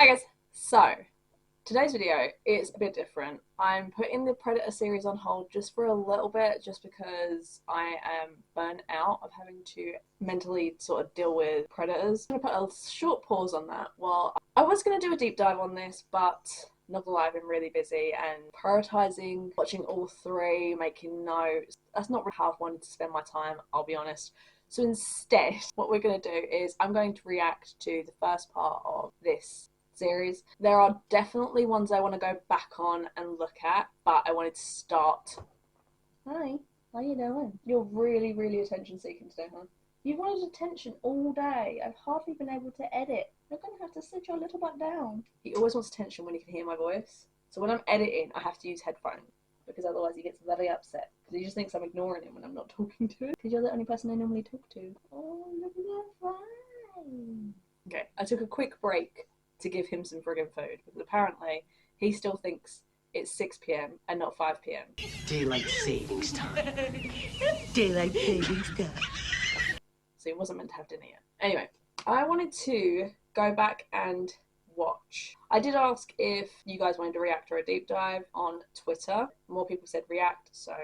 Hey guys, so today's video is a bit different. I'm putting the Predator series on hold just for a little bit, just because I am burnt out of having to mentally sort of deal with predators. I'm going to put a short pause on that. Well, I was going to do a deep dive on this, but not gonna lie, I've been really busy and prioritising, watching all three, making notes. That's not really how I've wanted to spend my time, I'll be honest. So instead, what we're going to do is I'm going to react to the first part of this series. There are definitely ones I want to go back on and look at, but I wanted to start. Hi, how you doing? You're really attention seeking today, huh? You wanted attention all day. I've hardly been able to edit. You're going to have to sit your little butt down. He always wants attention when he can hear my voice. So when I'm editing, I have to use headphones, because otherwise he gets very upset. Because he just thinks I'm ignoring him when I'm not talking to him. Because you're the only person I normally talk to. Oh, look at that fine. Okay, I took a quick break to give him some friggin' food, because apparently he still thinks it's 6 p.m. and not 5 p.m. Daylight savings time. Daylight savings time. So he wasn't meant to have dinner yet. Anyway, I wanted to go back and watch. I did ask if you guys wanted to react or a deep dive on Twitter. More people said react, so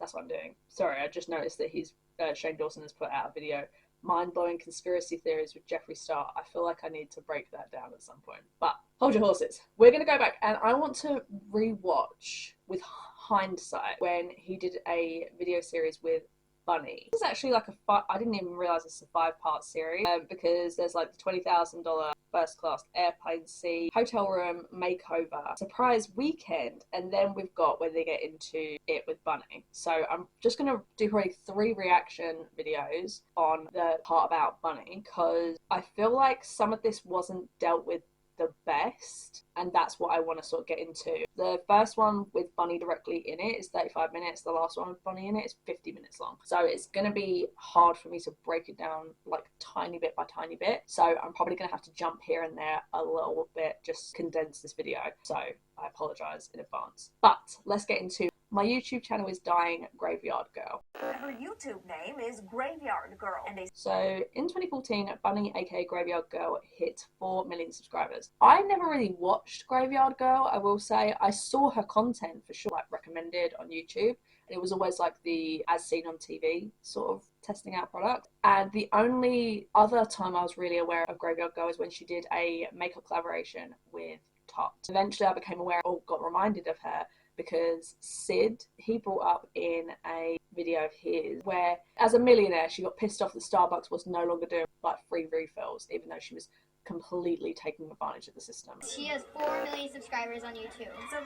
that's what I'm doing. Sorry, I just noticed that Shane Dawson has put out a video, mind-blowing conspiracy theories with Jeffree Star. I feel like I need to break that down at some point. But hold your horses. We're going to go back, and I want to rewatch with hindsight when he did a video series with Bunnie. This is actually like I didn't even realize it's a 5-part series, because there's like the $20,000 first class airplane seat, hotel room makeover, surprise weekend, and then we've got where they get into it with Bunnie. So I'm just gonna do probably 3 reaction videos on the part about Bunnie, because I feel like some of this wasn't dealt with the best, and that's what I want to sort of get into. The first one with Bunnie directly in it is 35 minutes. The last one with Bunnie in it is 50 minutes long. So it's going to be hard for me to break it down like tiny bit by tiny bit. So I'm probably going to have to jump here and there a little bit, just condense this video. So I apologize in advance. But let's get into my YouTube channel is dying, Graveyardgirl. Her YouTube name is Graveyardgirl. So in 2014, Bunnie, aka Graveyardgirl, hit 4 million subscribers. I never really watched Graveyardgirl, I will say. I saw her content for sure, like recommended on YouTube. And it was always like the as seen on TV sort of testing out product. And the only other time I was really aware of Graveyardgirl is when she did a makeup collaboration with Tot. Eventually I became aware or got reminded of her because Sid, he brought up in a video of his where as a millionaire she got pissed off that Starbucks was no longer doing like free refills, even though she was completely taking advantage of the system. She has 4 million subscribers on YouTube. So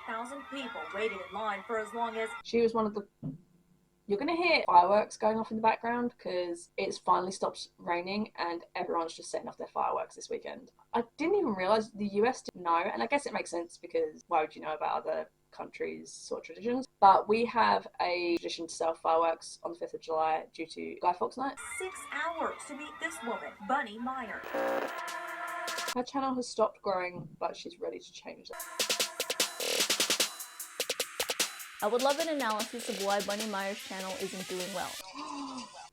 3,000 people waited in line for as long as... She was one of the... You're going to hear fireworks going off in the background because it's finally stopped raining and everyone's just setting off their fireworks this weekend. I didn't even realise the US didn't know, and I guess it makes sense because why would you know about other countries' sort of traditions? But we have a tradition to sell fireworks on the 5th of July due to Guy Fawkes Night. 6 hours to meet this woman, Bunnie Minor. Her channel has stopped growing, but she's ready to change that. I would love an analysis of why Bunnie Meyer's channel isn't doing well.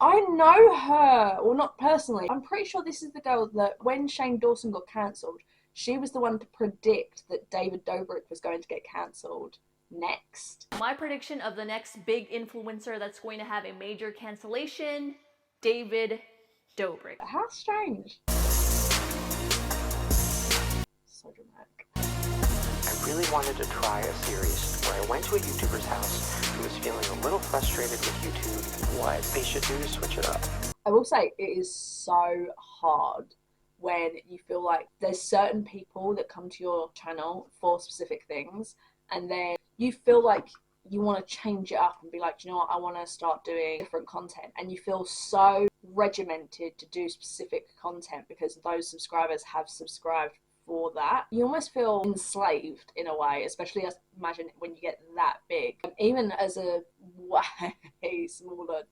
I know her! Well, not personally. I'm pretty sure this is the girl that when Shane Dawson got cancelled, she was the one to predict that David Dobrik was going to get cancelled next. My prediction of the next big influencer that's going to have a major cancellation, David Dobrik. How strange. So dramatic. I really wanted to try a series where I went to a YouTuber's house who was feeling a little frustrated with YouTube and what they should do to switch it up. I will say it is so hard when you feel like there's certain people that come to your channel for specific things, and then you feel like you want to change it up and be like, you know what, I want to start doing different content, and you feel so regimented to do specific content because those subscribers have subscribed for that. You almost feel enslaved in a way, especially as imagine when you get that big. Even as a way smaller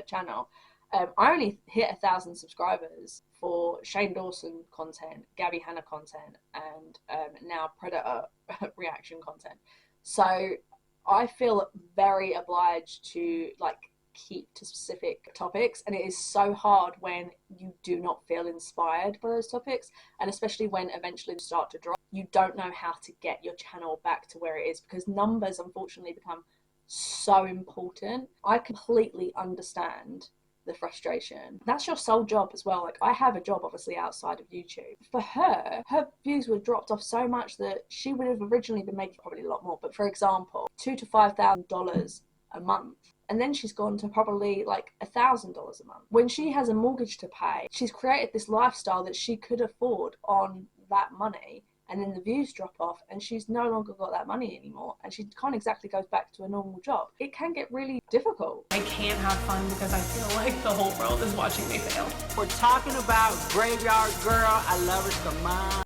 channel, I only hit 1,000 subscribers for Shane Dawson content, Gabby Hanna content, and now Predator reaction content. So I feel very obliged to like keep to specific topics, and it is so hard when you do not feel inspired by those topics, and especially when eventually they start to drop, you don't know how to get your channel back to where it is, because numbers unfortunately become so important. I completely understand the frustration. That's your sole job as well. Like, I have a job obviously outside of YouTube. For her views were dropped off so much that she would have originally been making probably a lot more, but for example, $2,000 to $5,000 a month, and then she's gone to probably like $1,000 a month. When she has a mortgage to pay, she's created this lifestyle that she could afford on that money, and then the views drop off and she's no longer got that money anymore, and she can't exactly go back to a normal job. It can get really difficult. I can't have fun because I feel like the whole world is watching me fail. We're talking about Graveyard Girl. I love her so much.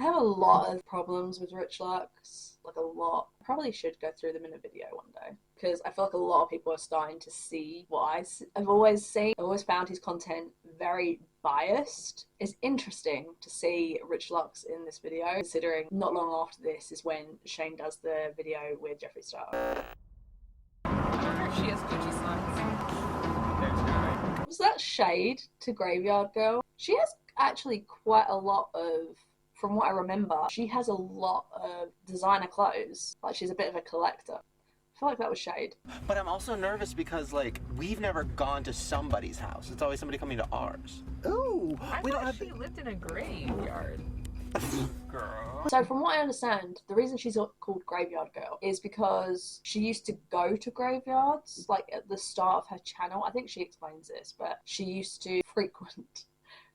I have a lot of problems with Rich Lux, like a lot. I probably should go through them in a video one day, because I feel like a lot of people are starting to see what I've always seen. I've always found his content very biased. It's interesting to see Rich Lux in this video, considering not long after this is when Shane does the video with Jeffree Star. I wonder if she has Gucci slides. Was that shade to Graveyard Girl? She has actually quite a lot of, from what I remember, she has a lot of designer clothes. Like, she's a bit of a collector. I feel like that was shade. But I'm also nervous because, like, we've never gone to somebody's house. It's always somebody coming to ours. Ooh, we don't have. She lived in a graveyard. Girl. So from what I understand, the reason she's called Graveyard Girl is because she used to go to graveyards, like at the start of her channel. I think she explains this, but she used to frequent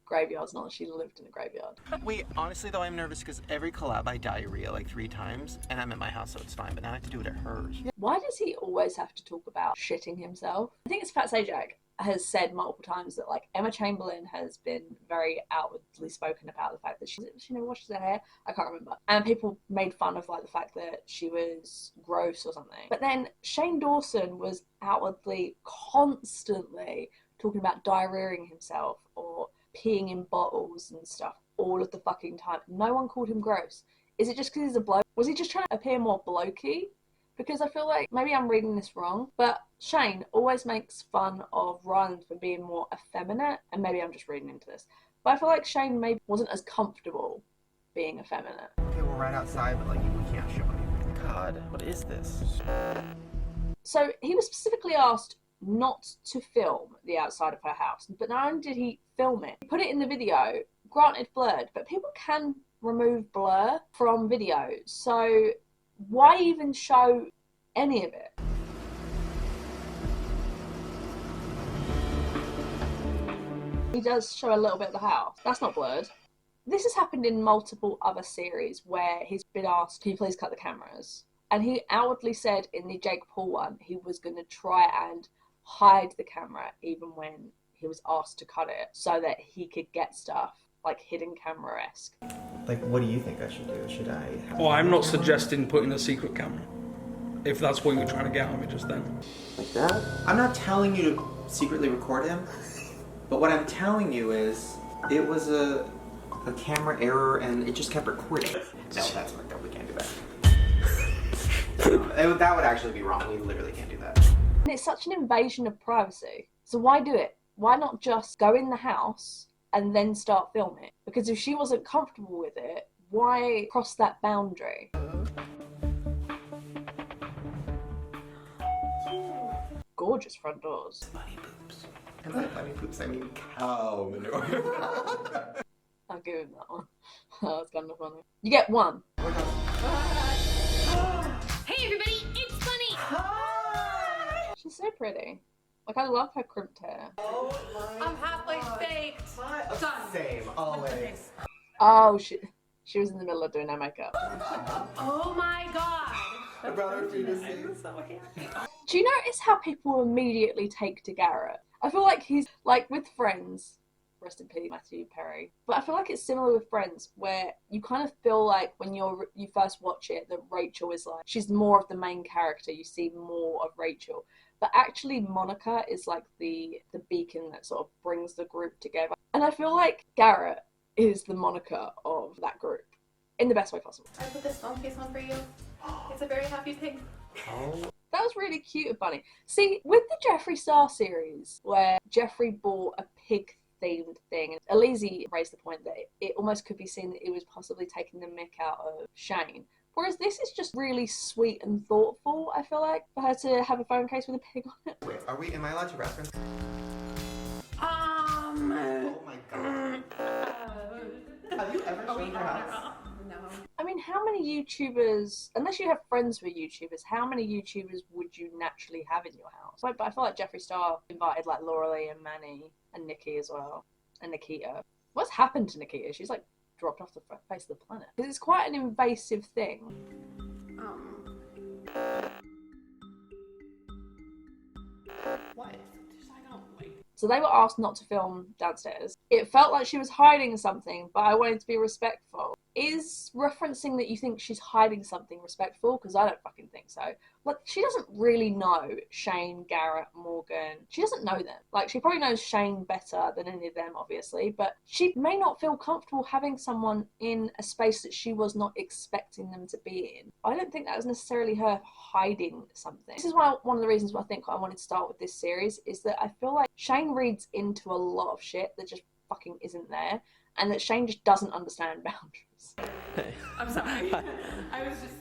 graveyards, not that she lived in a graveyard. Wait, honestly though, I'm nervous because every collab I diarrhea like 3 times, and I'm at my house, so it's fine. But now I have to do it at hers. Why does he always have to talk about shitting himself? I think it's Fat Sajak has said multiple times that, like, Emma Chamberlain has been very outwardly spoken about the fact that she never washes her hair. I can't remember. And people made fun of, like, the fact that she was gross or something. But then Shane Dawson was outwardly constantly talking about diarrheaing himself or peeing in bottles and stuff all of the fucking time. No one called him gross. Is it just because he's a bloke? Was he just trying to appear more blokey? Because I feel like maybe I'm reading this wrong, but Shane always makes fun of Ryan for being more effeminate, and maybe I'm just reading into this. But I feel like Shane maybe wasn't as comfortable being effeminate. Okay, we're right outside, but like we can't show anything. God, what is this? So he was specifically asked not to film the outside of her house, but not only did he film it, he put it in the video, granted blurred, but people can remove blur from video, so why even show any of it? He does show a little bit of the house. That's not blurred. This has happened in multiple other series where he's been asked, can you please cut the cameras? And he outwardly said in the Jake Paul one, he was going to try and hide the camera even when he was asked to cut it, so that he could get stuff like hidden camera-esque. Like, what do you think I should do? Should I have... Oh, I'm not suggesting putting a secret camera. If that's what you're trying to get at me just then. Like that? I'm not telling you to secretly record him, but what I'm telling you is it was a camera error and it just kept recording. No, that's fucked up. We can't do that. That would actually be wrong. We literally can't do that. And it's such an invasion of privacy. So why do it? Why not just go in the house and then start filming? Because if she wasn't comfortable with it, why cross that boundary? Gorgeous front doors. Bunny poops. And by bunny poops, I mean cow manure. I'll give him that one. That was kind of funny. You get one. Hey everybody, it's Bunnie! She's so pretty. Like, I love her crimped hair. Oh I'm halfway baked. Done. Same, always. Oh, she was in the middle of doing her makeup. Oh my god. I brought her for you to see. So happy. Do you notice how people immediately take to Garrett? I feel like he's like with Friends, rest in peace, Matthew Perry. But I feel like it's similar with Friends, where you kind of feel like when you first watch it that Rachel is like, she's more of the main character. You see more of Rachel. But actually Monica is like the beacon that sort of brings the group together. And I feel like Garrett is the Monica of that group in the best way possible. I put this phone case on for you. It's a very happy pig. Oh. That was really cute of Bunnie. See, with the Jeffree Star series, where Jeffree bought a pig-themed thing, and Alizé raised the point that it almost could be seen that it was possibly taking the mick out of Shane. Whereas this is just really sweet and thoughtful, I feel like, for her to have a phone case with a pig on it. Wait, am I allowed to reference? Oh my god. Have you ever shown your house? No. I mean, how many YouTubers, unless you have friends who are YouTubers, how many YouTubers would you naturally have in your house? But I feel like Jeffree Star invited like Laura Lee and Manny and Nikki as well, and Nikita. What's happened to Nikita? She's like dropped off the face of the planet. Because it's quite an invasive thing. What? So they were asked not to film downstairs. It felt like she was hiding something, but I wanted to be respectful. Is referencing that you think she's hiding something respectful? Because I don't fucking think so. Like, she doesn't really know Shane, Garrett, Morgan. She doesn't know them. Like, she probably knows Shane better than any of them, obviously, but she may not feel comfortable having someone in a space that she was not expecting them to be in. I don't think that was necessarily her hiding something. This is why one of the reasons why I think I wanted to start with this series is that I feel like Shane reads into a lot of shit that just fucking isn't there, and that Shane just doesn't understand boundaries. I'm sorry. I was just...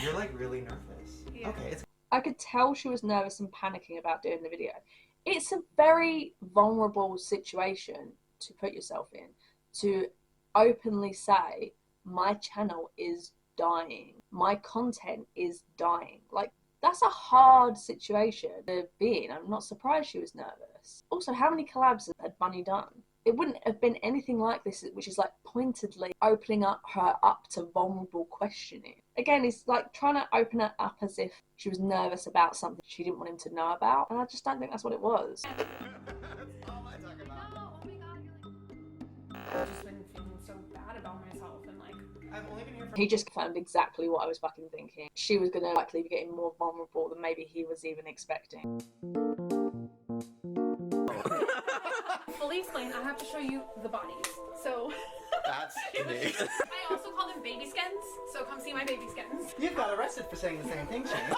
You're like really nervous. Yeah. Okay, I could tell she was nervous and panicking about doing the video. It's a very vulnerable situation to put yourself in, to openly say, my channel is dying. My content is dying. Like, that's a hard situation to be in. I'm not surprised she was nervous. Also, how many collabs had Bunnie done? It wouldn't have been anything like this, which is like pointedly opening her up to vulnerable questioning. Again, it's like trying to open her up as if she was nervous about something she didn't want him to know about. And I just don't think that's what it was. That's all I talk about. No, oh my god, I've just been feeling so bad about myself and like... I've only been here for... He just confirmed exactly what I was fucking thinking. She was going to likely be getting more vulnerable than maybe he was even expecting. Fully explain, I have to show you the bodies. So... That's me. I also call them baby skins, so come see my baby skins. You got arrested for saying the same thing, Shane.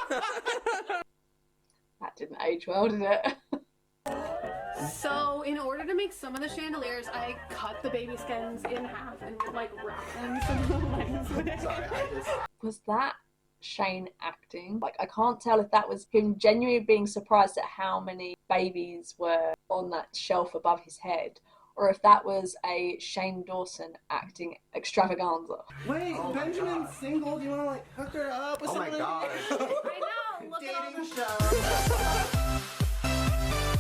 That didn't age well, did it? So, in order to make some of the chandeliers, I cut the baby skins in half and would like wrap them so the legs would... Sorry, I just... Was that Shane acting? Like, I can't tell if that was him genuinely being surprised at how many babies were on that shelf above his head, or if that was a Shane Dawson acting extravaganza. Wait, Benjamin's single. Do you want to like hook her up with something? Oh my god. I know, look at all Dating the... show.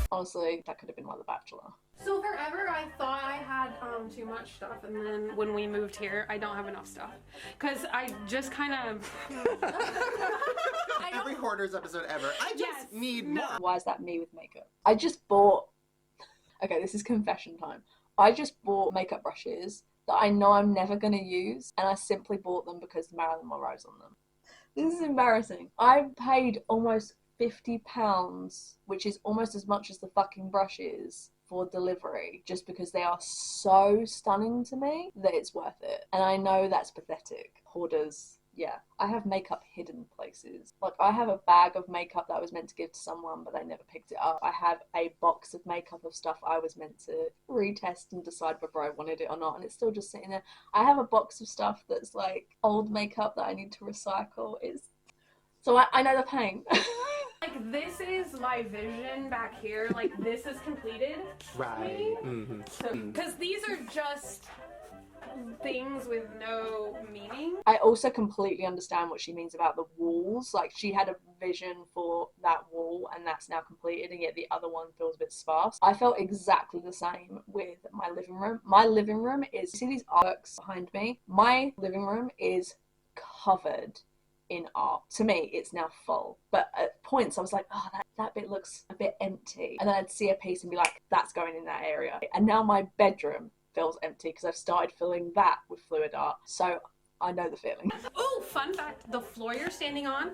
Honestly, that could have been like The Bachelor. So forever I thought I had too much stuff, and then when we moved here, I don't have enough stuff. Cause I just kind of... Every Hoarders episode ever. I just need more. Why is that me with makeup? I just bought... Okay, this is confession time. I just bought makeup brushes that I know I'm never going to use, and I simply bought them because Marilyn Monroe's on them. This is embarrassing. I paid almost £50, which is almost as much as the fucking brushes, for delivery, just because they are so stunning to me that it's worth it. And I know that's pathetic. Hoarders, yeah. I have makeup hidden places. Like, I have a bag of makeup that I was meant to give to someone, but they never picked it up. I have a box of makeup of stuff I was meant to retest and decide whether I wanted it or not, and it's still just sitting there. I have a box of stuff that's like old makeup that I need to recycle. So I know the pain. Like, this is my vision back here. Like, this is completed. Right. Because these are just things with no meaning. I also completely understand what she means about the walls. Like, she had a vision for that wall and that's now completed, and yet the other one feels a bit sparse. I felt exactly the same with my living room. My living room is, you see these artworks behind me? My living room is covered in art. To me, it's now full. But at points I was like, oh, that bit looks a bit empty. And then I'd see a piece and be like, that's going in that area. And now my bedroom feels empty because I've started filling that with fluid art. So I know the feeling. Oh, fun fact, the floor you're standing on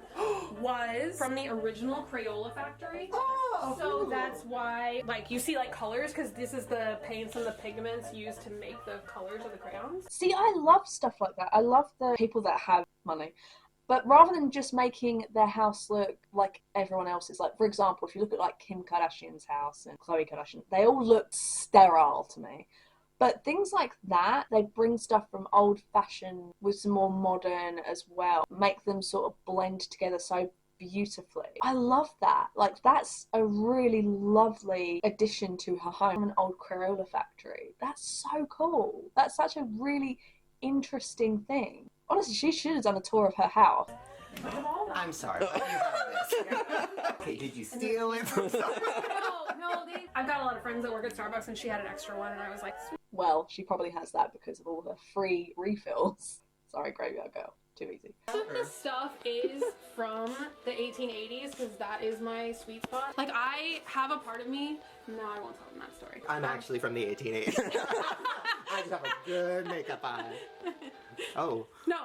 was from the original Crayola factory. Oh, so that's why, like, you see like colors, because this is the paints and the pigments used to make the colors of the crayons. See, I love stuff like that. I love the people that have money But rather than just making their house look like everyone else's, like for example, if you look at like Kim Kardashian's house and Khloe Kardashian, they all look sterile to me. But things like that, they bring stuff from old fashioned with some more modern as well, make them sort of blend together so beautifully. I love that. Like, that's a really lovely addition to her home, an old Crayola factory. That's so cool. That's such a really interesting thing. Honestly, she should have done a tour of her house. I'm sorry, but you have this. Okay, did you steal it from someone? No, I've got a lot of friends that work at Starbucks and she had an extra one and I was like, sweet. Well, she probably has that because of all the free refills. Sorry, Graveyard Girl. Too easy. Most of the stuff is from the 1880s because that is my sweet spot. Like, I have a part of me. No, I won't tell them that story. I'm actually from the 1880s. I just have a good makeup eye. Oh. No.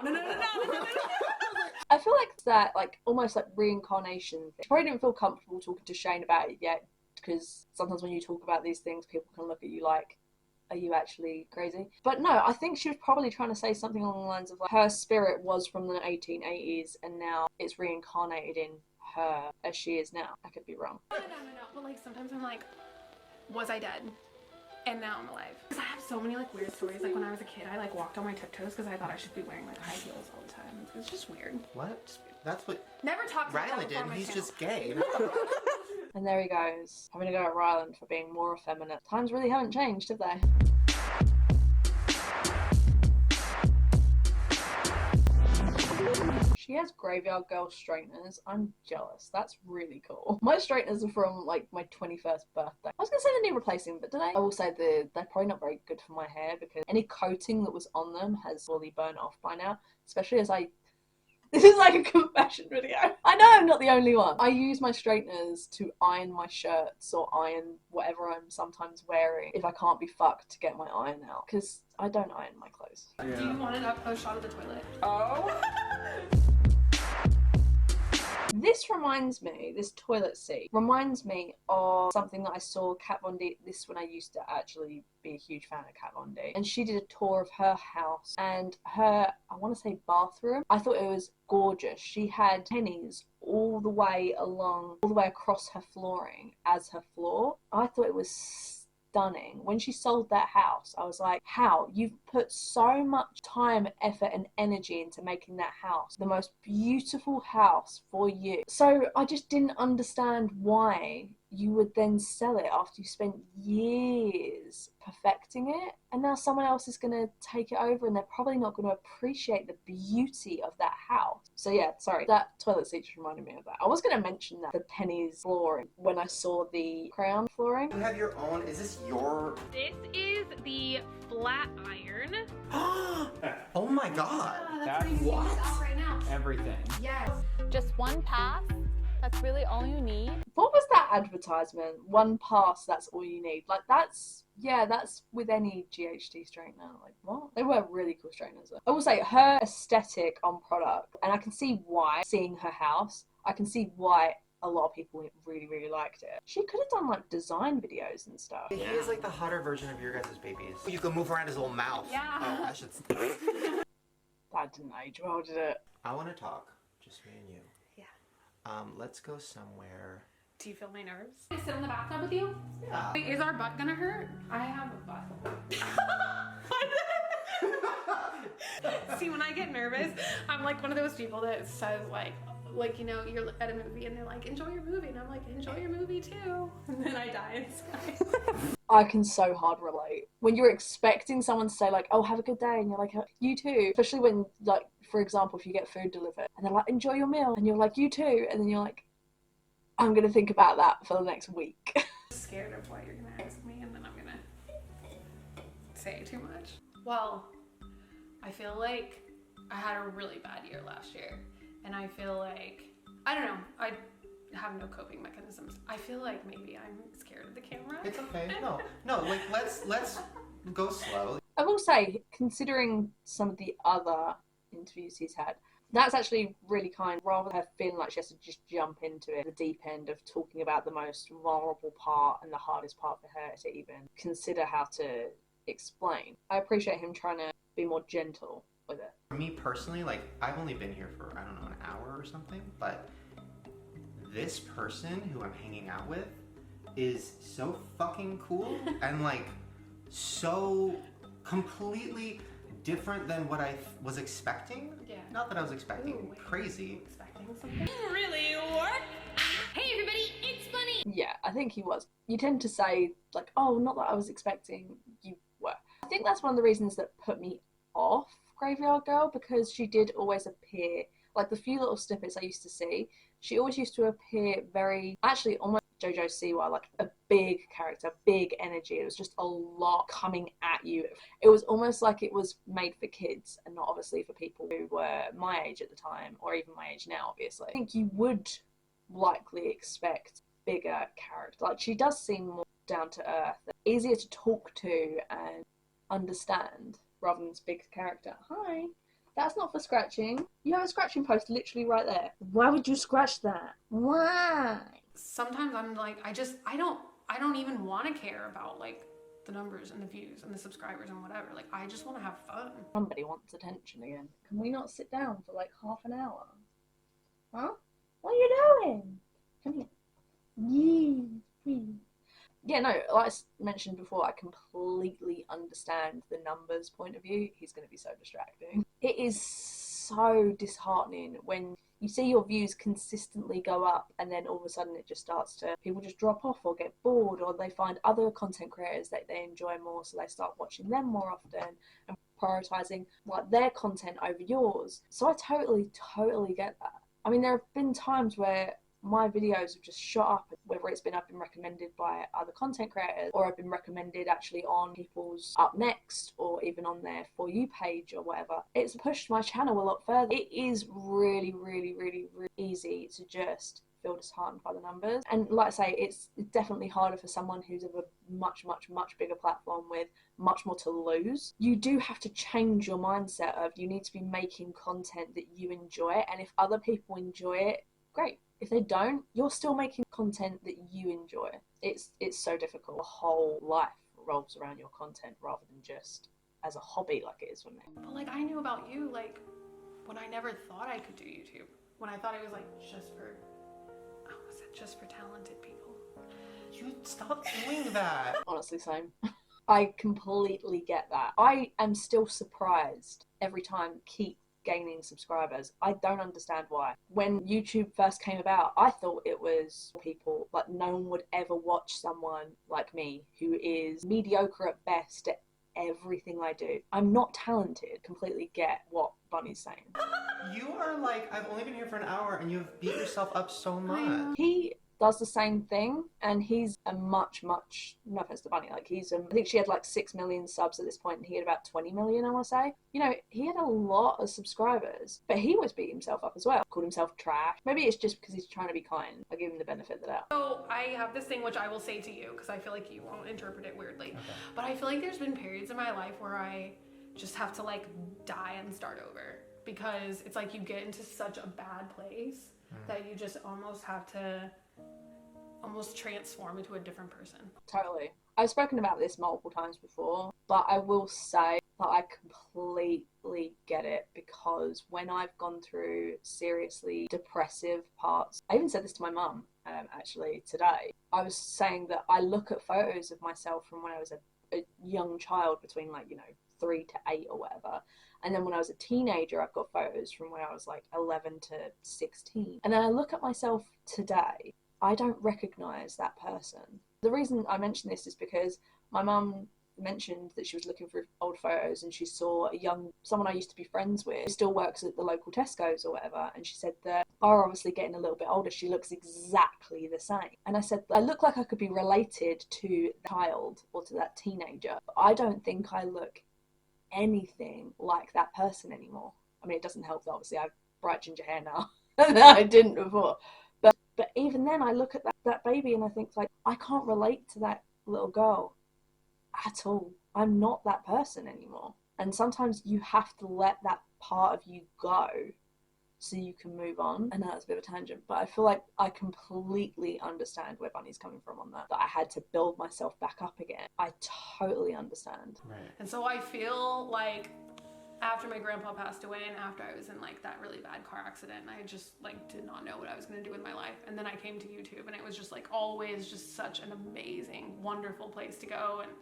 I feel like that, like, almost like reincarnation thing. She probably didn't feel comfortable talking to Shane about it yet because sometimes when you talk about these things, people can look at you like, are you actually crazy? But no, I think she was probably trying to say something along the lines of like her spirit was from the 1880s and now it's reincarnated in her as she is now. I could be wrong. No. But like sometimes I'm like, was I dead? And now I'm alive. Because I have so many like weird stories. Like when I was a kid, I like walked on my tiptoes because I thought I should be wearing like high heels all the time. It's just weird. What? That's what Never talked about Riley that did. before He's channel. just gay. And there he goes, having to go at Ryland for being more effeminate. Times really haven't changed, have they? She has Graveyard Girl straighteners. I'm jealous. That's really cool. My straighteners are from like my 21st birthday. I was gonna say they need replacing, but I will say they're probably not very good for my hair because any coating that was on them has fully burnt off by now. Especially as this is like a confession video. I know I'm not the only one. I use my straighteners to iron my shirts or iron whatever I'm sometimes wearing if I can't be fucked to get my iron out because I don't iron my clothes. Do you want a shot of the toilet? Oh. This toilet seat reminds me of something that I saw Kat Von D, this when I used to actually be a huge fan of Kat Von D, and she did a tour of her house and her, I want to say bathroom. I thought it was gorgeous. She had pennies all the way across her flooring as her floor. I thought it was stunning. When she sold that house, I was like, how? You've put so much time, effort, and energy into making that house the most beautiful house for you. So I just didn't understand why you would then sell it after you spent years perfecting it, and now someone else is going to take it over and they're probably not going to appreciate the beauty of that house. So yeah, sorry, that toilet seat just reminded me of that. I was going to mention that the pennies flooring when I saw the crayon flooring. You have your own, is this your... This is the flat iron. Oh my god. That's what? Right now. Everything. Yes. Just one pass. That's really all you need. What was that advertisement? One pass, that's all you need. Like, that's with any GHD straightener. Like, what? They were really cool straighteners though. I will say, her aesthetic on product, and I can see why, seeing her house, I can see why a lot of people really, really liked it. She could have done, like, design videos and stuff. He is like the hotter version of your guys' babies. You can move around his little mouth. Yeah. Oh, I should... That didn't age well, did it? I want to talk. Just me and you. Yeah. Let's go somewhere. Do you feel my nerves? Can I sit in the bathtub with you? Yeah. Wait, is our butt gonna hurt? I have a butt. See, when I get nervous, I'm like one of those people that says like, you know, you're at a movie and they're like, enjoy your movie. And I'm like, enjoy your movie too. And then I die inside. I can so hard relate. When you're expecting someone to say like, oh, have a good day, and you're like, you too. Especially when, like, for example, if you get food delivered and they're like, enjoy your meal, and you're like, you too. And then you're like, I'm going to think about that for the next week. I'm scared of what you're going to ask me, and then I'm going to say too much. Well, I feel like I had a really bad year last year. And I feel like, I don't know, I have no coping mechanisms. I feel like maybe I'm scared of the camera. It's okay. No, like, let's go slow. I will say, considering some of the other interviews he's had, that's actually really kind, rather than her feeling like she has to just jump into it, the deep end of talking about the most vulnerable part and the hardest part for her to even consider how to explain. I appreciate him trying to be more gentle with it. For me personally, like, I've only been here for, I don't know, an hour or something, but this person who I'm hanging out with is so fucking cool and like so completely different than what I was expecting. Yeah. Not that I was expecting crazy. Expecting something? Really work? Hey everybody, it's Bunnie! Yeah, I think he was. You tend to say, like, oh, not that I was expecting, you were. I think that's one of the reasons that put me off Graveyard Girl, because she did always appear, like the few little snippets I used to see, she always used to appear very, actually almost JoJo Siwa, like a big character, big energy. It was just a lot coming at you. It was almost like it was made for kids and not obviously for people who were my age at the time, or even my age now, obviously. I think you would likely expect bigger character. Like, she does seem more down to earth, easier to talk to and understand rather than this big character. Hi, that's not for scratching. You have a scratching post literally right there. Why would you scratch that? Why? Sometimes I'm like, I don't even want to care about like the numbers and the views and the subscribers and whatever. Like, I just want to have fun. Somebody wants attention again. Can we not sit down for like half an hour? Huh? What are you doing? Come here. Yeah, no, like I mentioned before, I completely understand the numbers point of view. He's going to be so distracting. It is so disheartening when you see your views consistently go up and then all of a sudden it just starts to, people just drop off or get bored, or they find other content creators that they enjoy more, so they start watching them more often and prioritizing like their content over yours. So I totally get that. I mean, there have been times where my videos have just shot up, whether it's been I've been recommended by other content creators, or I've been recommended actually on people's Up Next, or even on their For You page or whatever. It's pushed my channel a lot further. It is really easy to just feel disheartened by the numbers. And like I say, it's definitely harder for someone who's of a much bigger platform with much more to lose. You do have to change your mindset of, you need to be making content that you enjoy, and if other people enjoy it, great. If they don't, you're still making content that you enjoy. It's so difficult. The whole life revolves around your content rather than just as a hobby like it is for me. But like, I knew about you like when I never thought I could do YouTube. When I thought it was like just for talented people. You stop doing that. Honestly, same. I completely get that. I am still surprised every time keep gaining subscribers. I don't understand why. When YouTube first came about, I thought it was people, like no one would ever watch someone like me who is mediocre at best at everything I do. I'm not talented. Completely get what Bunnie's saying. You are like, I've only been here for an hour and you've beat yourself up so much. He does the same thing, and he's a much, no offense to Bunnie, like he's, I think she had like 6 million subs at this point, and he had about 20 million, I want to say. You know, he had a lot of subscribers, but he always beat himself up as well. Called himself trash. Maybe it's just because he's trying to be kind. I give him the benefit of the doubt. So I have this thing which I will say to you, because I feel like you won't interpret it weirdly. Okay. But I feel like there's been periods in my life where I just have to like die and start over, because it's like you get into such a bad place that you just almost have to transform into a different person. Totally. I've spoken about this multiple times before, but I will say that I completely get it, because when I've gone through seriously depressive parts, I even said this to my mum actually today. I was saying that I look at photos of myself from when I was a young child, between like, 3 to 8 or whatever, and then when I was a teenager I've got photos from when I was like 11 to 16, and then I look at myself today, I don't recognize that person. The reason I mention this is because my mum mentioned that she was looking for old photos and she saw someone I used to be friends with, who still works at the local Tesco's or whatever, and she said that are obviously getting a little bit older, she looks exactly the same. And I said, I look like I could be related to the child or to that teenager, but I don't think I look anything like that person anymore. I mean, it doesn't help that obviously I have bright ginger hair now that I didn't before. But even then, I look at that baby and I think, like, I can't relate to that little girl at all. I'm not that person anymore. And sometimes you have to let that part of you go so you can move on. And that's a bit of a tangent, but I feel like I completely understand where Bunnie's coming from on that I had to build myself back up again. I totally understand. Right. And so I feel like after my grandpa passed away and after I was in like that really bad car accident, I just like did not know what I was going to do with my life. And then I came to YouTube, and it was just like always just such an amazing, wonderful place to go. And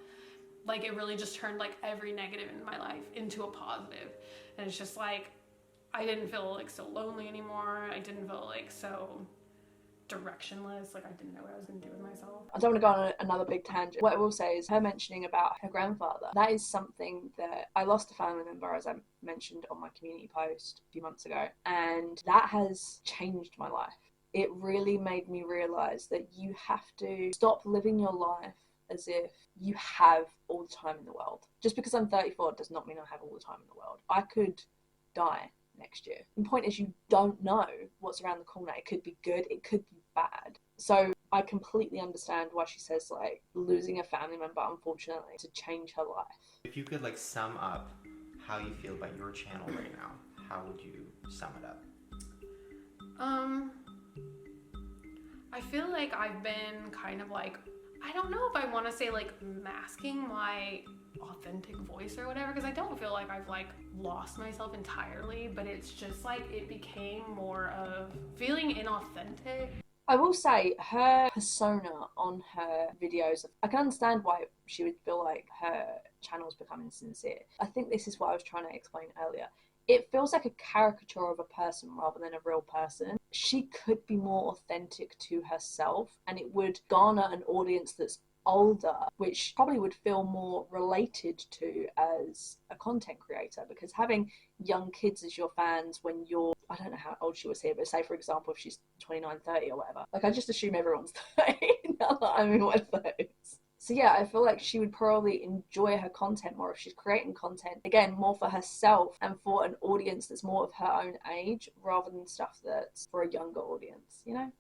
like it really just turned like every negative in my life into a positive. And it's just like I didn't feel like so lonely anymore. I didn't feel like so directionless, like I didn't know what I was going to do with myself. I don't want to go on another big tangent. What I will say is her mentioning about her grandfather, that is something that I lost a family member, as I mentioned on my community post a few months ago, and that has changed my life. It really made me realise that you have to stop living your life as if you have all the time in the world. Just because I'm 34 does not mean I have all the time in the world. I could die next year. The point is, you don't know what's around the corner. It could be good, it could be bad. So I completely understand why she says like losing a family member, unfortunately, to change her life. If you could like sum up how you feel about your channel right now, how would you sum it up? I feel like I've been kind of like, I don't know if I want to say like masking my authentic voice or whatever, because I don't feel like I've like lost myself entirely, but it's just like it became more of feeling inauthentic. I will say her persona on her videos, I can understand why she would feel like her channel's becoming sincere. I think this is what I was trying to explain earlier. It feels like a caricature of a person rather than a real person. She could be more authentic to herself, and it would garner an audience that's older, which probably would feel more related to as a content creator, because having young kids as your fans when you're, I don't know how old she was here, but say for example if she's 29, 30 or whatever, like I just assume everyone's 30 now that I'm in my 30s. So yeah, I feel like she would probably enjoy her content more if she's creating content, again, more for herself and for an audience that's more of her own age rather than stuff that's for a younger audience, you know?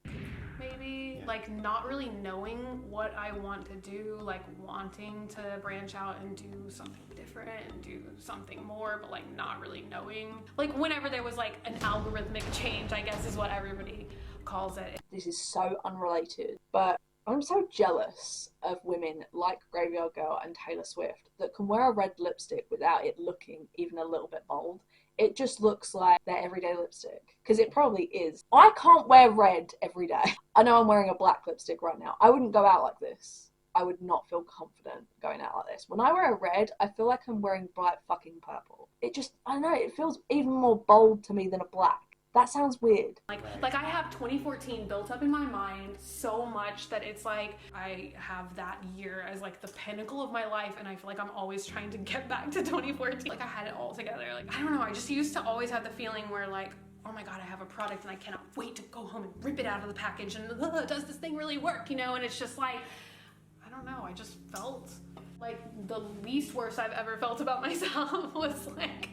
Maybe like not really knowing what I want to do, like wanting to branch out and do something different and do something more, but like not really knowing. Like whenever there was like an algorithmic change, I guess is what everybody calls it. This is so unrelated, but I'm so jealous of women like Graveyardgirl and Taylor Swift that can wear a red lipstick without it looking even a little bit bold. It just looks like their everyday lipstick, because it probably is. I can't wear red every day. I know I'm wearing a black lipstick right now. I wouldn't go out like this. I would not feel confident going out like this. When I wear a red, I feel like I'm wearing bright fucking purple. It just, I don't know, it feels even more bold to me than a black. That sounds weird. Like I have 2014 built up in my mind so much that it's like I have that year as like the pinnacle of my life, and I feel like I'm always trying to get back to 2014. Like I had it all together. Like I don't know, I just used to always have the feeling where like, oh my god, I have a product and I cannot wait to go home and rip it out of the package and does this thing really work, you know? And it's just like, I don't know, I just felt like the least worst I've ever felt about myself was like...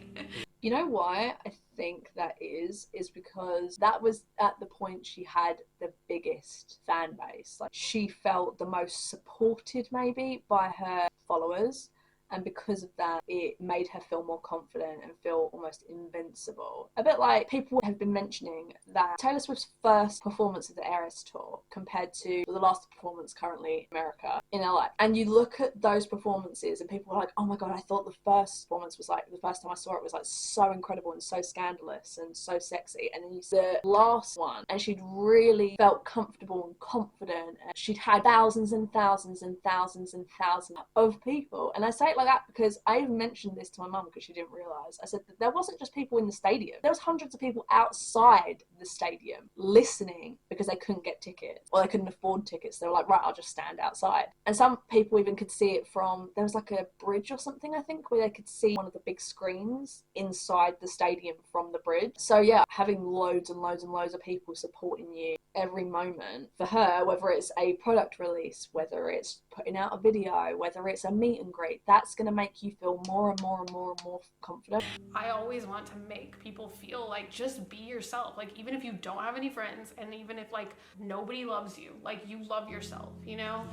You know why I think that is because that was at the point she had the biggest fan base. Like she felt the most supported maybe by her followers, and because of that it made her feel more confident and feel almost invincible. A bit like people have been mentioning that Taylor Swift's first performance of the Eras tour compared to the last performance currently in America, in LA, and you look at those performances and people are like, oh my god, I thought the first performance was like, the first time I saw it was like so incredible and so scandalous and so sexy, and then you see the last one and she'd really felt comfortable and confident, and she'd had thousands and thousands and thousands and thousands of people. And I say it like that because I even mentioned this to my mum because she didn't realise. I said that there wasn't just people in the stadium, there was hundreds of people outside the stadium listening because they couldn't get tickets or they couldn't afford tickets. They were like, right, I'll just stand outside. And some people even could see it from, there was like a bridge or something I think where they could see one of the big screens inside the stadium from the bridge. So yeah, having loads and loads and loads of people supporting you every moment, for her, whether it's a product release, whether it's putting out a video, whether it's a meet and greet, that's going to make you feel more and more and more and more confident. I always want to make people feel like just be yourself, like even if you don't have any friends and even if like nobody loves you, like you love yourself, you know?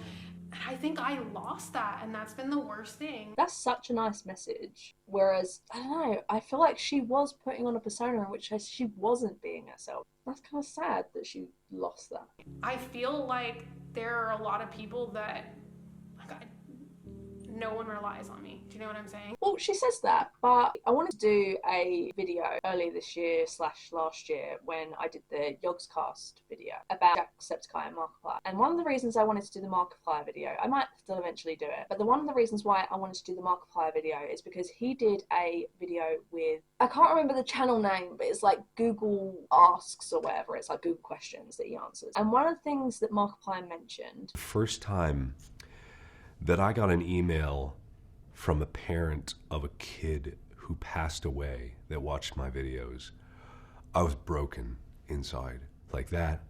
And I think I lost that, and that's been the worst thing. That's such a nice message. Whereas, I don't know, I feel like she was putting on a persona in which she wasn't being herself. That's kind of sad that she lost that. I feel like there are a lot of people that, like, no one relies on me. Do you know what I'm saying? Well, she says that, but I wanted to do a video earlier this year / last year when I did the Yogscast video about Jacksepticeye and Markiplier. And one of the reasons I wanted to do the Markiplier video, I might still eventually do it, but one of the reasons why I wanted to do the Markiplier video is because he did a video with, I can't remember the channel name, but it's like Google Asks or whatever. It's like Google questions that he answers. And one of the things that Markiplier mentioned, first time that I got an email from a parent of a kid who passed away that watched my videos, I was broken inside. Like that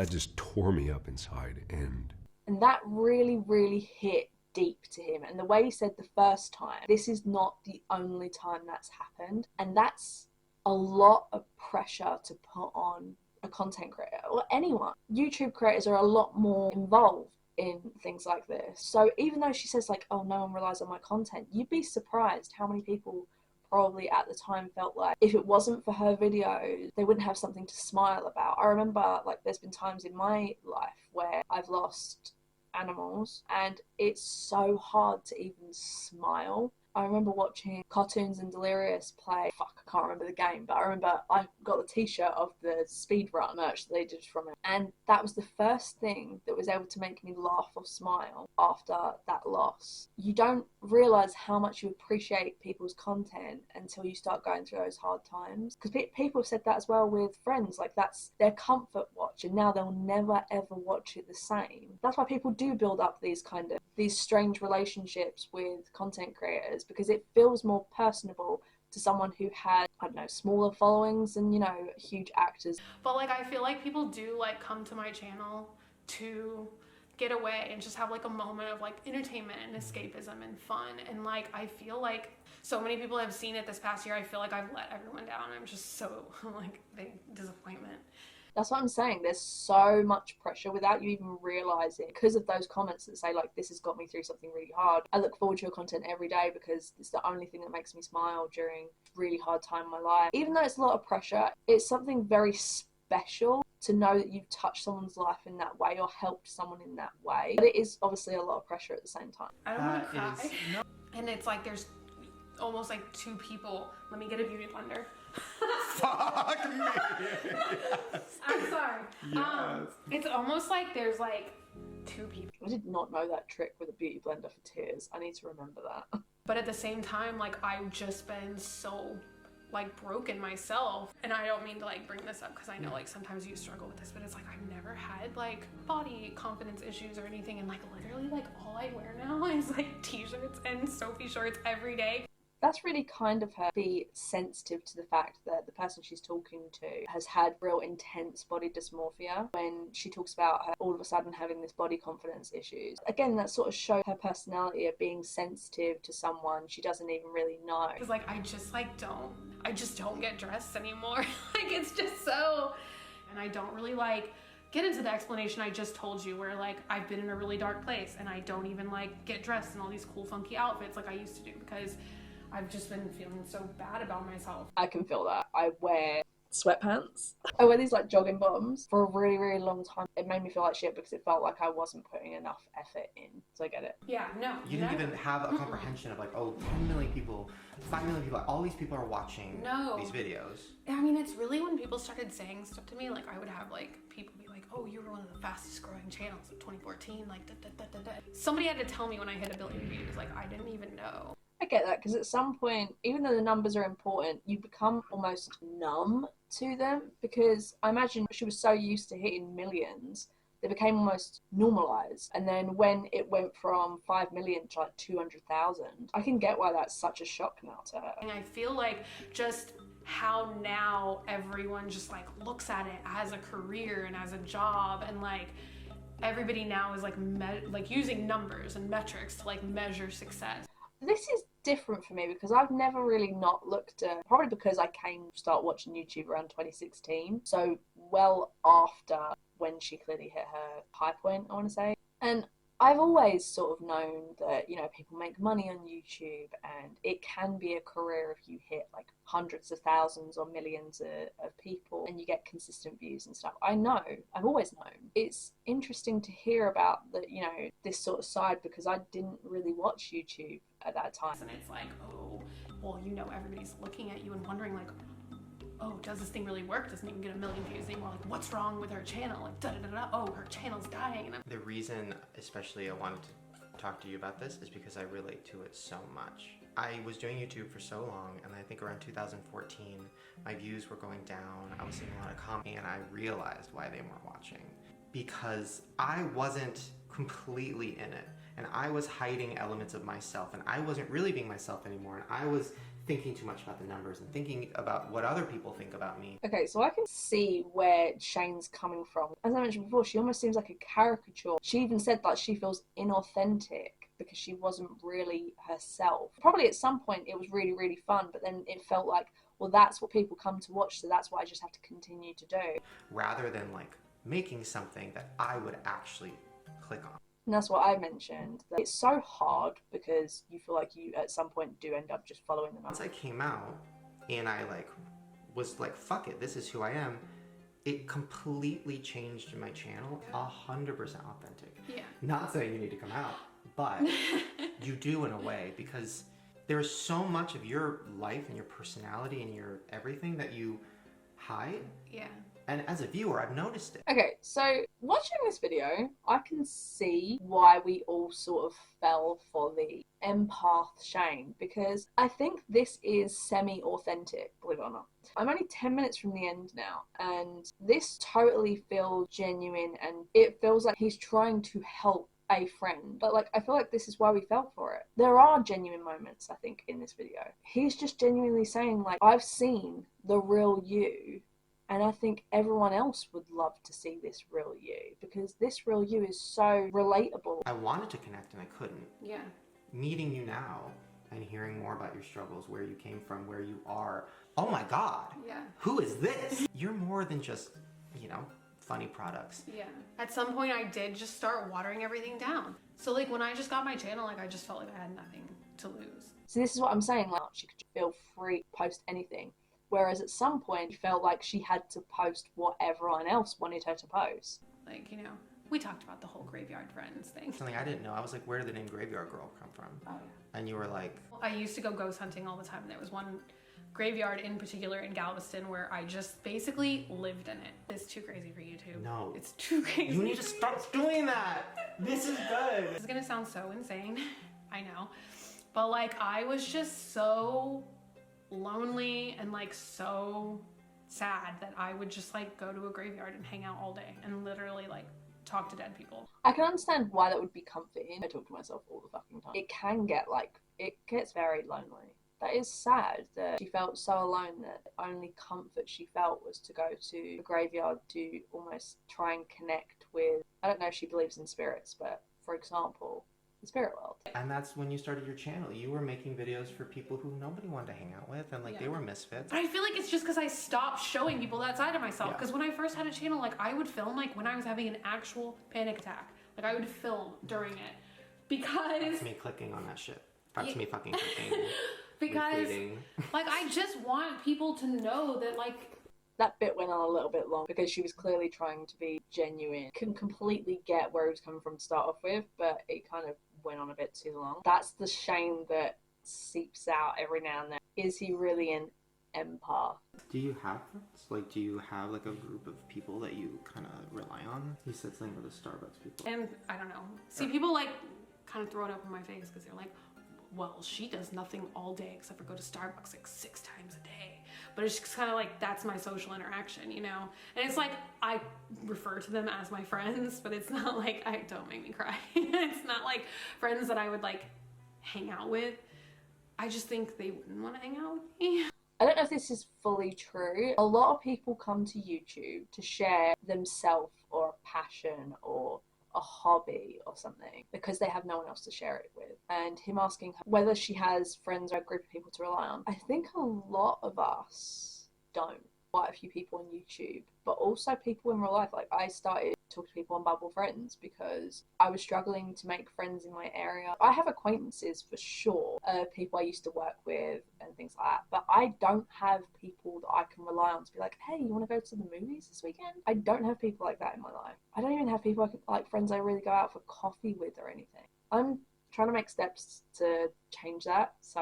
just tore me up inside. And that really, really hit deep to him. And the way he said the first time, this is not the only time that's happened. And that's a lot of pressure to put on a content creator or anyone. YouTube creators are a lot more involved in things like this. So even though she says like, oh, no one relies on my content, you'd be surprised how many people probably at the time felt like if it wasn't for her videos, they wouldn't have something to smile about. I remember like there's been times in my life where I've lost animals and it's so hard to even smile. I remember watching Cartoons and Delirious play, I can't remember the game, but I remember I got the t-shirt of the speedrun merch that they did from it. And that was the first thing that was able to make me laugh or smile after that loss. You don't realise how much you appreciate people's content until you start going through those hard times. Because people have said that as well with friends, like that's their comfort watch and now they'll never ever watch it the same. That's why people do build up these strange relationships with content creators, because it feels more personable to someone who had, I don't know, smaller followings than, you know, huge actors. But like I feel like people do like come to my channel to get away and just have like a moment of like entertainment and escapism and fun. And like I feel like so many people have seen it this past year. I feel like I've let everyone down. I'm just so like big disappointment. That's what I'm saying. There's so much pressure without you even realising, because of those comments that say like, this has got me through something really hard. I look forward to your content every day because it's the only thing that makes me smile during a really hard time in my life. Even though it's a lot of pressure, it's something very special to know that you've touched someone's life in that way or helped someone in that way. But it is obviously a lot of pressure at the same time. I don't want to cry. And it's like there's almost like two people. Let me get a beauty blender. Fuck me. Yes. I'm sorry. Yes. It's almost like there's like two people. I did not know that trick with a beauty blender for tears. I need to remember that. But at the same time, like I've just been so like broken myself. And I don't mean to like bring this up because I know like sometimes you struggle with this, but it's like I've never had like body confidence issues or anything. And like literally like all I wear now is like t-shirts and Sophie shorts every day. That's really kind of her, be sensitive to the fact that the person she's talking to has had real intense body dysmorphia when she talks about her all of a sudden having this body confidence issues. Again, that sort of shows her personality of being sensitive to someone she doesn't even really know. Because like I just don't get dressed anymore. Like it's just so, and I don't really like get into the explanation I just told you where like I've been in a really dark place and I don't even like get dressed in all these cool funky outfits like I used to do because I've just been feeling so bad about myself. I can feel that. I wear sweatpants. I wear these like jogging bottoms for a really, really long time. It made me feel like shit because it felt like I wasn't putting enough effort in. So I get it. Yeah, no. You didn't even have a comprehension of like, oh, 10 million people, 5 million people, all these people are watching these videos. I mean, it's really when people started saying stuff to me, like I would have like people be like, oh, you were one of the fastest growing channels of 2014, like da, da, da, da, da. Somebody had to tell me when I hit 1 billion views, like I didn't even know. I get that, because at some point, even though the numbers are important, you become almost numb to them, because I imagine she was so used to hitting millions, they became almost normalized. And then when it went from 5 million to like 200,000, I can get why that's such a shock now to her. And I feel like just how now everyone just like looks at it as a career and as a job, and like everybody now is like using numbers and metrics to like measure success. This is different for me because I've never really not looked at, probably because I came to start watching YouTube around 2016, so well after when she clearly hit her high point, I want to say. And I've always sort of known that, you know, people make money on YouTube and it can be a career if you hit like hundreds of thousands or millions of people and you get consistent views and stuff. I know, I've always known. It's interesting to hear about the, you know, this sort of side because I didn't really watch YouTube at that time. And it's like, oh, well, you know, everybody's looking at you and wondering like, oh, does this thing really work? Doesn't even get a million views anymore. Like, what's wrong with her channel? Like, da-da-da-da, oh, her channel's dying. And the reason, especially I wanted to talk to you about this is because I relate to it so much. I was doing YouTube for so long, and I think around 2014, my views were going down. I was seeing a lot of comments, and I realized why they weren't watching. Because I wasn't completely in it, and I was hiding elements of myself, and I wasn't really being myself anymore, and I was thinking too much about the numbers and thinking about what other people think about me. Okay, so I can see where Shane's coming from. As I mentioned before, she almost seems like a caricature. She even said that she feels inauthentic because she wasn't really herself. Probably at some point it was really, really fun, but then it felt like, well, that's what people come to watch, so that's what I just have to continue to do. Rather than like making something that I would actually click on. And that's what I mentioned, that it's so hard because you feel like you at some point do end up just following them. Once I came out and I like was like, fuck it, this is who I am, it completely changed my channel. 100% authentic. yeah. Not saying you need to come out, but you do in a way, because there's so much of your life and your personality and your everything that you hide. Yeah. And as a viewer, I've noticed it. Okay, so watching this video, I can see why we all sort of fell for the empath Shane, because I think this is semi-authentic, believe it or not. I'm only 10 minutes from the end now, and this totally feels genuine, and it feels like he's trying to help a friend. But like, I feel like this is why we fell for it. There are genuine moments, I think, in this video. He's just genuinely saying like, I've seen the real you, and I think everyone else would love to see this real you, because this real you is so relatable. I wanted to connect and I couldn't. Yeah. Meeting you now and hearing more about your struggles, where you came from, where you are. Oh my God. Yeah. Who is this? You're more than just, you know, funny products. Yeah. At some point I did just start watering everything down. So like when I just got my channel, like I just felt like I had nothing to lose. So this is what I'm saying, like she could feel free to post anything. Whereas at some point, she felt like she had to post what everyone else wanted her to post. Like, you know, we talked about the whole Graveyard Friends thing. Something I didn't know. I was like, where did the name Graveyardgirl come from? Oh, yeah. And you were like... I used to go ghost hunting all the time. There was one graveyard in particular in Galveston where I just basically lived in it. It's too crazy for YouTube. No. It's too crazy. You need to start doing that! This is good! This is gonna sound so insane. I know. But like, I was just so lonely and like so sad that I would just like go to a graveyard and hang out all day and literally like talk to dead people. I can understand why that would be comforting. I talk to myself all the fucking time. It can get like, it gets very lonely. That is sad that she felt so alone that the only comfort she felt was to go to a graveyard to almost try and connect with, I don't know if she believes in spirits, but for example, the spirit world. And that's when you started your channel. You were making videos for people who nobody wanted to hang out with, and like they were misfits. But I feel like it's just because I stopped showing people that side of myself. Because when I first had a channel, like I would film like when I was having an actual panic attack. Like I would film during it. Because... That's me clicking on that shit. That's me fucking clicking. Because like I just want people to know that like... That bit went on a little bit long because she was clearly trying to be genuine. Couldn't completely get where he was coming from to start off with, but it kind of went on a bit too long. That's the shame that seeps out every now and then. Is he really an empath? Do you have friends? Like, do you have like a group of people that you kind of rely on? He said something with the Starbucks people. And I don't know. See, people like kind of throw it up in my face because they're like, well, she does nothing all day except for go to Starbucks like 6 times a day. But it's just kind of like, that's my social interaction, you know? And it's like, I refer to them as my friends, but it's not like, don't make me cry. It's not like friends that I would like hang out with. I just think they wouldn't want to hang out with me. I don't know if this is fully true. A lot of people come to YouTube to share themselves or a passion or a hobby or something because they have no one else to share it with. And him asking her whether she has friends or a group of people to rely on, I think a lot of us don't. quite a few people on YouTube, but also people in real life. Like, I started talking to people on Bubble Friends because I was struggling to make friends in my area. I have acquaintances for sure, people I used to work with and things like that, but I don't have people that I can rely on to be like, hey, you want to go to the movies this weekend? I don't have people like that in my life. I don't even have people like friends I really go out for coffee with or anything. I'm trying to make steps to change that so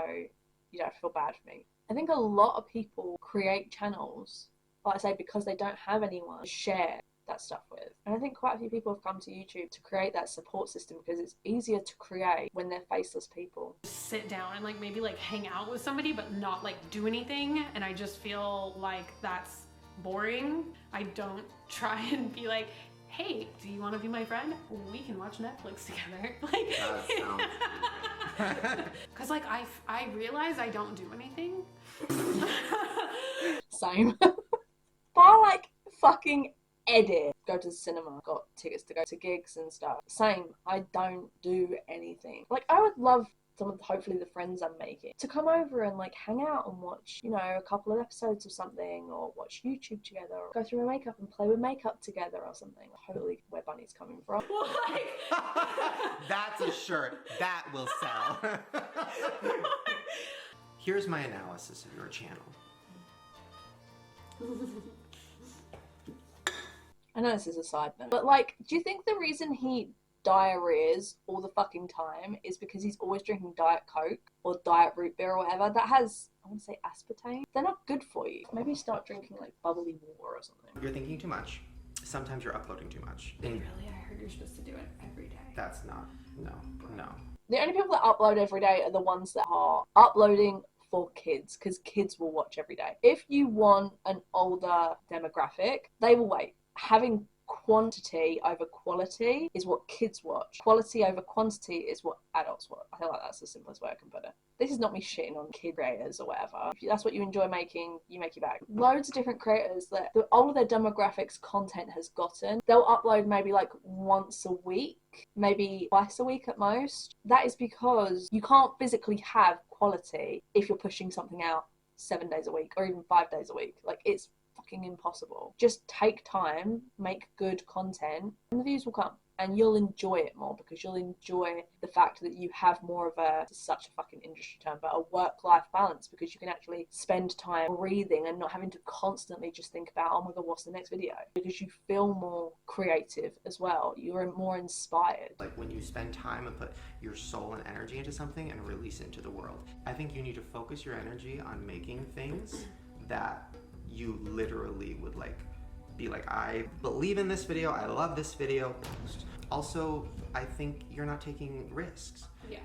you don't feel bad for me. I think a lot of people create channels, like I say, because they don't have anyone to share that stuff with. And I think quite a few people have come to YouTube to create that support system because it's easier to create when they're faceless people. Sit down and like maybe like hang out with somebody but not like do anything, and I just feel like that's boring. I don't try and be like, hey, do you want to be my friend? We can watch Netflix together. Like, because like I realize I don't do anything. Same. But I like fucking edit, go to the cinema, got tickets to go to gigs and stuff. Same, I don't do anything. Like, I would love some of hopefully the friends I'm making to come over and like hang out and watch, you know, a couple of episodes of something, or watch YouTube together, or go through my makeup and play with makeup together or something. Totally where Bunnie's coming from. That's a shirt that will sell. Here's my analysis of your channel. I know this is a side note, but like, do you think the reason he diarrheas all the fucking time is because he's always drinking Diet Coke or Diet Root Beer or whatever that has, I want to say, aspartame? They're not good for you. Maybe start drinking like bubbly water or something. You're thinking too much. Sometimes you're uploading too much. Really? I heard you're supposed to do it every day. That's not, no. The only people that upload every day are the ones that are uploading for kids, because kids will watch every day. If you want an older demographic, they will wait. Having quantity over quality is what kids watch. Quality over quantity is what adults watch. I feel like that's the simplest way I can put it. This is not me shitting on kid creators or whatever. If that's what you enjoy making, you make your bag. Loads of different creators that the older their demographics content has gotten, they'll upload maybe like once a week, maybe twice a week at most. That is because you can't physically have quality if you're pushing something out 7 days a week or even 5 days a week. Like, it's fucking impossible. Just take time, make good content, and the views will come. And you'll enjoy it more because you'll enjoy the fact that you have more of a, such a fucking industry term, but a work-life balance, because you can actually spend time breathing and not having to constantly just think about, oh my god, what's the next video? Because you feel more creative as well. You're more inspired. Like, when you spend time and put your soul and energy into something and release it into the world, I think you need to focus your energy on making things that you literally would like be like, I believe in this video, I love this video. Also, I think you're not taking risks. Yeah.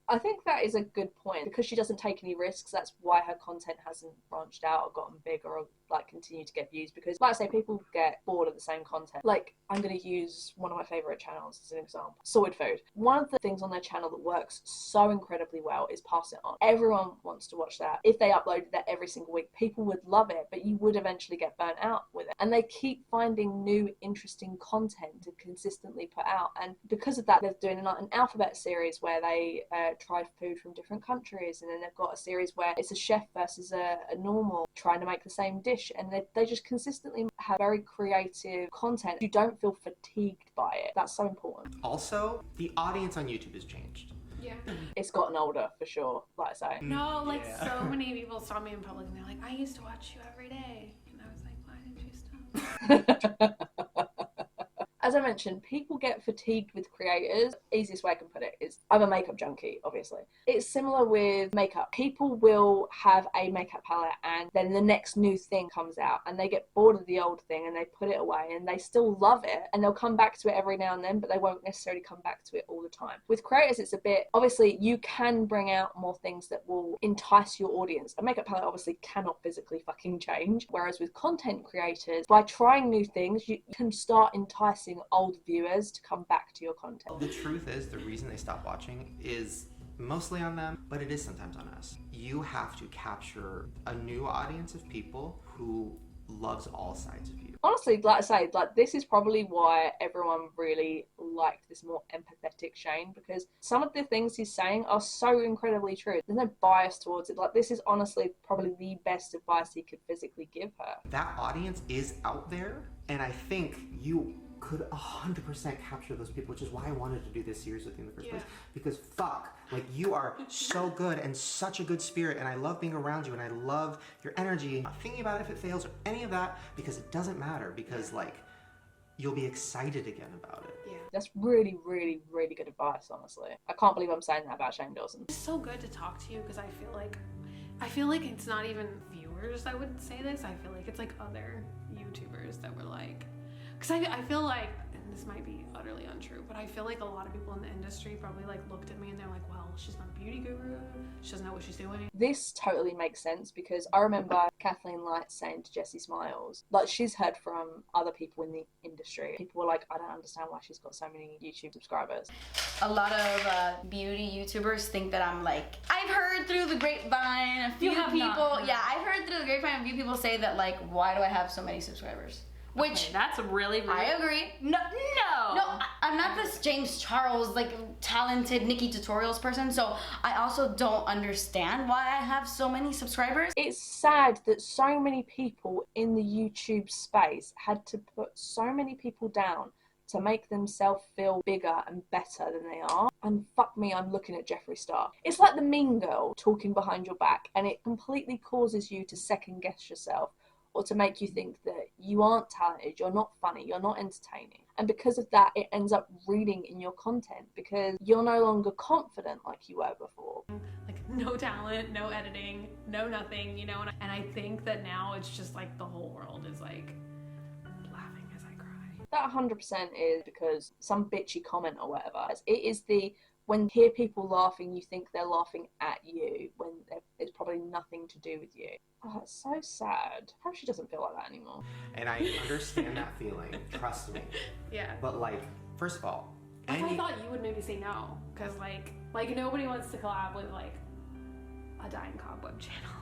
I think that is a good point. Because she doesn't take any risks, that's why her content hasn't branched out or gotten bigger or like continue to get views. Because like I say, people get bored of the same content. Like, I'm going to use one of my favourite channels as an example. Sorted Food. One of the things on their channel that works so incredibly well is Pass It On. Everyone wants to watch that. If they uploaded that every single week, people would love it, but you would eventually get burnt out with it. And they keep finding new interesting content to consistently put out. And because of that, they're doing an alphabet series where they try food from different countries, and then they've got a series where it's a chef versus a normal trying to make the same dish, and they just consistently have very creative content. You don't feel fatigued by it. That's so important. Also, the audience on YouTube has changed. Yeah. It's gotten older for sure, like I say. No, like so many people saw me in public and they're like, I used to watch you every day. And I was like, why didn't you stop? As I mentioned, people get fatigued with creators. Easiest way I can put it is, I'm a makeup junkie, obviously. It's similar with makeup. People will have a makeup palette and then the next new thing comes out and they get bored of the old thing and they put it away, and they still love it and they'll come back to it every now and then, but they won't necessarily come back to it all the time. With creators, it's a bit, obviously you can bring out more things that will entice your audience. A makeup palette obviously cannot physically fucking change. Whereas with content creators, by trying new things, you can start enticing old viewers to come back to your content. The truth is, the reason they stop watching is mostly on them, but it is sometimes on us. You have to capture a new audience of people who loves all sides of you. Honestly, like I say, like this is probably why everyone really liked this more empathetic Shane, because some of the things he's saying are so incredibly true. There's no bias towards it. Like this is honestly probably the best advice he could physically give her. That audience is out there, and I think you could 100% capture those people, which is why I wanted to do this series with you in the first place. Because fuck, like you are so good and such a good spirit, and I love being around you, and I love your energy. I'm not thinking about if it fails or any of that, because it doesn't matter, because like you'll be excited again about it. Yeah. That's really, really, really good advice, honestly. I can't believe I'm saying that about Shane Dawson. It's so good to talk to you because I feel like it's not even viewers that would say this. I feel like it's like other YouTubers that were like, because I feel like, and this might be utterly untrue, but I feel like a lot of people in the industry probably like looked at me and they're like, well, she's not a beauty guru, she doesn't know what she's doing. This totally makes sense because I remember Kathleen Light saying to Jessie Smiles, like she's heard from other people in the industry. People were like, I don't understand why she's got so many YouTube subscribers. A lot of beauty YouTubers think that I'm like, I've heard through the grapevine, a few people, I've heard through the grapevine, a few people say that like, why do I have so many subscribers? Which, okay, that's really rude. I agree. No, I'm not this James Charles, like, talented Nikki Tutorials person, so I also don't understand why I have so many subscribers. It's sad that so many people in the YouTube space had to put so many people down to make themselves feel bigger and better than they are. And fuck me, I'm looking at Jeffree Star. It's like the mean girl talking behind your back, and it completely causes you to second guess yourself, or to make you think that you aren't talented, you're not funny, you're not entertaining. And because of that, it ends up reading in your content because you're no longer confident like you were before. Like no talent, no editing, no nothing, you know? And I think that now it's just like the whole world is like laughing as I cry. That 100% is because some bitchy comment or whatever. It is when you hear people laughing, you think they're laughing at you when it's probably nothing to do with you. Oh, it's so sad. I hope she doesn't feel like that anymore. And I understand that feeling, trust me. Yeah. But like, first of all, I thought you would maybe say no, because like nobody wants to collab with like a dying cobweb channel.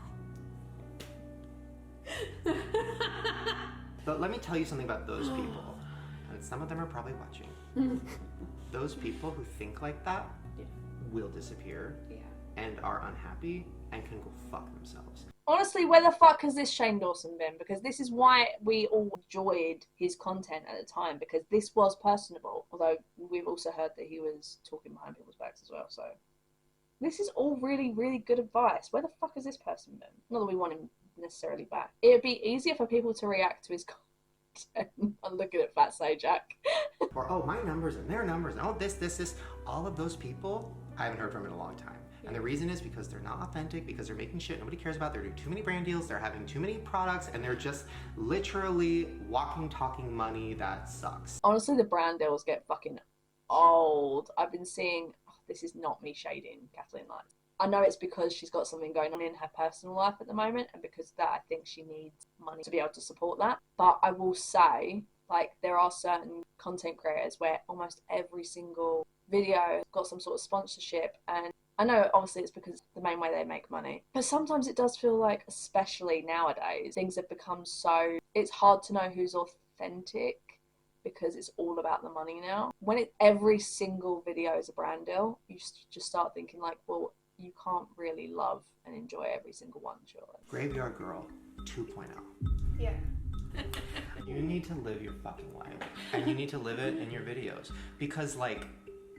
But let me tell you something about those people, and some of them are probably watching. Those people who think like that will disappear and are unhappy and can go fuck themselves. Honestly, where the fuck has this Shane Dawson been? Because this is why we all enjoyed his content at the time, because this was personable. Although we've also heard that he was talking behind people's backs as well, so. This is all really, really good advice. Where the fuck has this person been? Not that we want him necessarily back. It would be easier for people to react to his content. I'm looking at Fat Say Jack. Or, oh, my numbers and their numbers and oh, this. All of those people, I haven't heard from in a long time. And the reason is because they're not authentic, because they're making shit nobody cares about, they're doing too many brand deals, they're having too many products, and they're just literally walking, talking money that sucks. Honestly, the brand deals get fucking old. I've been seeing, this is not me shading Kathleen Light. I know it's because she's got something going on in her personal life at the moment, and because of that, I think she needs money to be able to support that. But I will say, like, there are certain content creators where almost every single video got some sort of sponsorship, and I know obviously it's because the main way they make money, but sometimes it does feel like, especially nowadays, things have become so, it's hard to know who's authentic because it's all about the money now. When every single video is a brand deal, you just start thinking like, well, you can't really love and enjoy every single one, surely. Graveyardgirl 2.0. Yeah. You need to live your fucking life, and you need to live it in your videos, because like,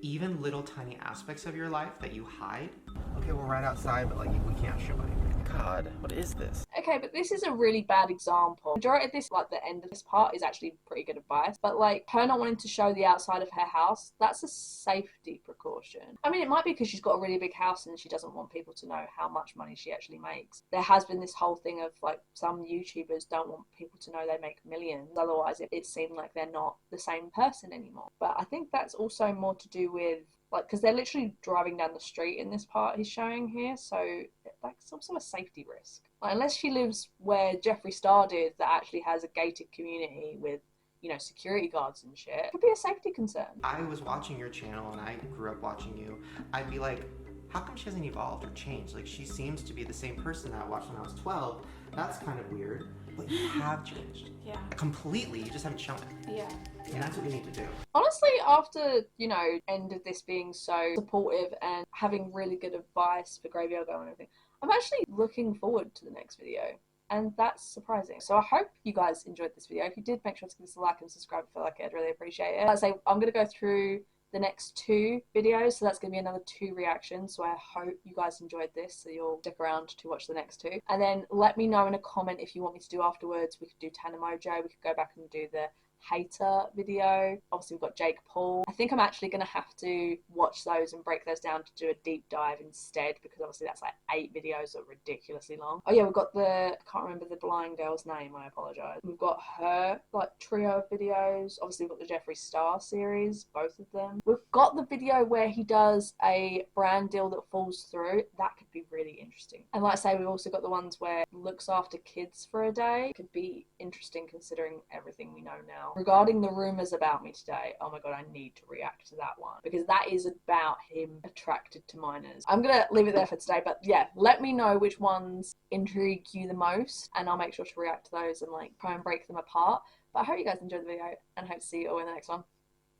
even little tiny aspects of your life that you hide. Okay, we're right outside, but like we can't show anything. God, what is this? Okay, but this is a really bad example. Majority of this, like the end of this part, is actually pretty good advice. But like her not wanting to show the outside of her house, that's a safety precaution. I mean, it might be because she's got a really big house and she doesn't want people to know how much money she actually makes. There has been this whole thing of like some YouTubers don't want people to know they make millions. Otherwise, it seemed like they're not the same person anymore. But I think that's also more to do with like, because they're literally driving down the street in this part he's showing here, so that's also a safety risk. Like, unless she lives where Jeffree Star did, that actually has a gated community with, you know, security guards and shit, it could be a safety concern. I was watching your channel and I grew up watching you. I'd be like, how come she hasn't evolved or changed? Like, she seems to be the same person that I watched when I was 12, That's kind of weird. But you have changed. Yeah. Completely. You just haven't shown it. Yeah. And that's what we need to do. Honestly, after, you know, end of this being so supportive and having really good advice for Graveyardgirl and everything, I'm actually looking forward to the next video. And that's surprising. So I hope you guys enjoyed this video. If you did, make sure to give us a like and subscribe if you like it. I'd really appreciate it. Like I say, I'm going to go through the next 2 videos, so that's going to be another 2 reactions. So I hope you guys enjoyed this, so you'll stick around to watch the next 2. And then let me know in a comment if you want me to do afterwards. We could do Tana Mojo, we could go back and do the hater video. Obviously we've got Jake Paul. I think I'm actually going to have to watch those and break those down to do a deep dive instead, because obviously that's like 8 videos that are ridiculously long. Oh yeah, we've got I can't remember the blind girl's name, I apologise. We've got her like trio of videos. Obviously we've got the Jeffree Star series, both of them. We've got the video where he does a brand deal that falls through. That could be really interesting. And like I say, we've also got the ones where he looks after kids for a day. Could be interesting considering everything we know now. Regarding the rumours about me today, oh my god, I need to react to that one, because that is about him attracted to minors. I'm gonna leave it there for today, but yeah, let me know which ones intrigue you the most, and I'll make sure to react to those and like try and break them apart. But I hope you guys enjoyed the video, and I hope to see you all in the next one.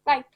Bye!